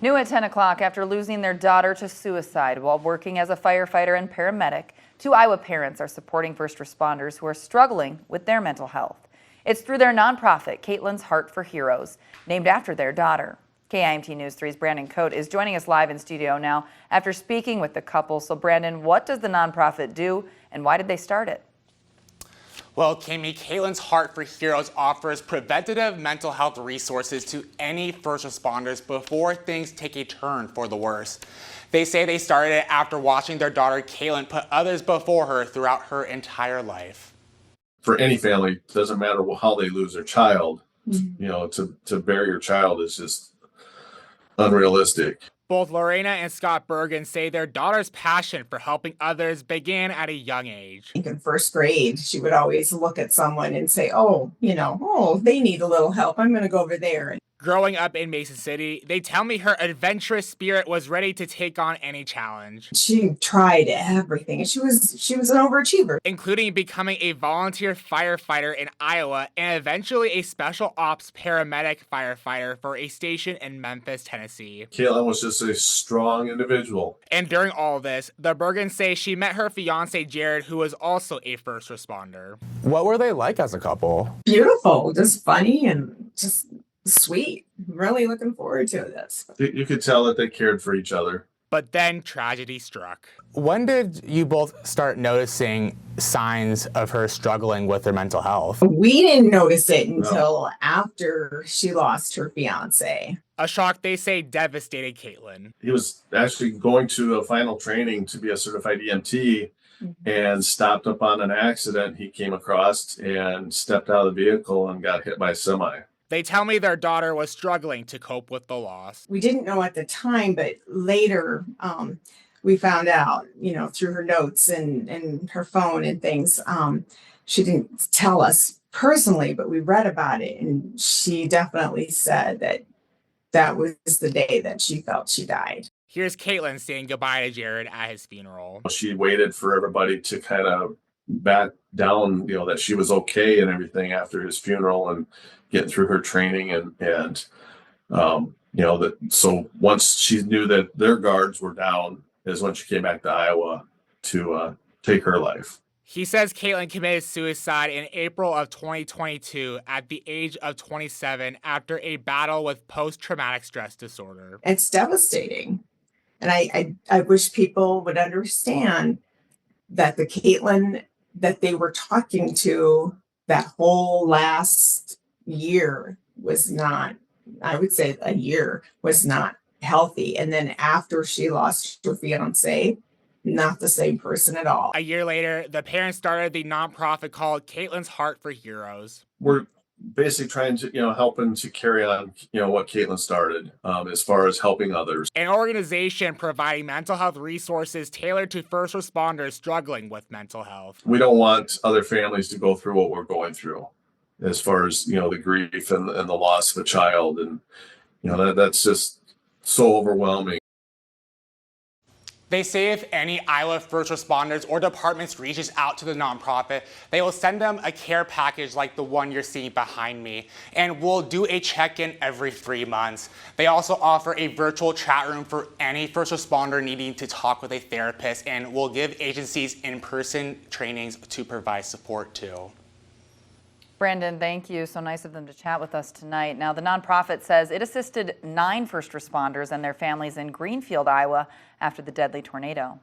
New at 10 o'clock, after losing their daughter to suicide while working as a firefighter and paramedic, two Iowa parents are supporting first responders who are struggling with their mental health. It's through their nonprofit, Kaitlin's Heart for Heroes, named after their daughter. KIMT News 3's Brandon Cote is joining us live in studio now after speaking with the couple. So Brandon, what does the nonprofit do and why did they start it? Well, Kimmy, Kaitlin's Heart for Heroes offers preventative mental health resources to any first responders before things take a turn for the worse. They say they started it after watching their daughter Kaitlin put others before her throughout her entire life. For any family, it doesn't matter how they lose their child, to bury your child is just unrealistic. Both Lorena and Scott Bergen say their daughter's passion for helping others began at a young age. I think in first grade, she would always look at someone and say, oh, they need a little help. I'm going to go over there. Growing up in Mason City, they tell me her adventurous spirit was ready to take on any challenge. She tried everything, and she was an overachiever. Including becoming a volunteer firefighter in Iowa and eventually a special ops paramedic firefighter for a station in Memphis, Tennessee. Kaitlin was just a strong individual. And during all this, the Bergens say she met her fiance Jared, who was also a first responder. What were they like as a couple? Beautiful, just funny and just sweet. I'm really looking forward to this. You could tell that they cared for each other. But then tragedy struck. When did you both start noticing signs of her struggling with her mental health? We didn't notice it until after she lost her fiance. A shock they say devastated Kaitlin. He was actually going to a final training to be a certified EMT and stopped up on an accident he came across and stepped out of the vehicle and got hit by a semi. They tell me their daughter was struggling to cope with the loss. We didn't know at the time, but later we found out, through her notes and her phone and things. She didn't tell us personally, but we read about it. And she definitely said that was the day that she felt she died. Here's Kaitlin saying goodbye to Jared at his funeral. She waited for everybody to kind of back down, that she was okay and everything after his funeral and getting through her training so once she knew that their guards were down is when she came back to Iowa to take her life. He says Kaitlin committed suicide in April of 2022 at the age of 27 after a battle with post-traumatic stress disorder. It's devastating. And I wish people would understand that the Kaitlin that they were talking to that whole last year was not, I would say a year was not healthy. And then after she lost her fiance, not the same person at all. A year later, the parents started the nonprofit called Kaitlin's Heart for Heroes. We're basically trying to, helping to carry on, what Kaitlin started as far as helping others. An organization providing mental health resources tailored to first responders struggling with mental health. We don't want other families to go through what we're going through as far as, the grief and the loss of a child. And, that's just so overwhelming. They say if any Iowa first responders or departments reaches out to the nonprofit, they will send them a care package like the one you're seeing behind me, and we'll do a check-in every 3 months. They also offer a virtual chat room for any first responder needing to talk with a therapist, and we'll give agencies in-person trainings to provide support too. Brandon, thank you. So nice of them to chat with us tonight. Now, the nonprofit says it assisted 9 first responders and their families in Greenfield, Iowa after the deadly tornado.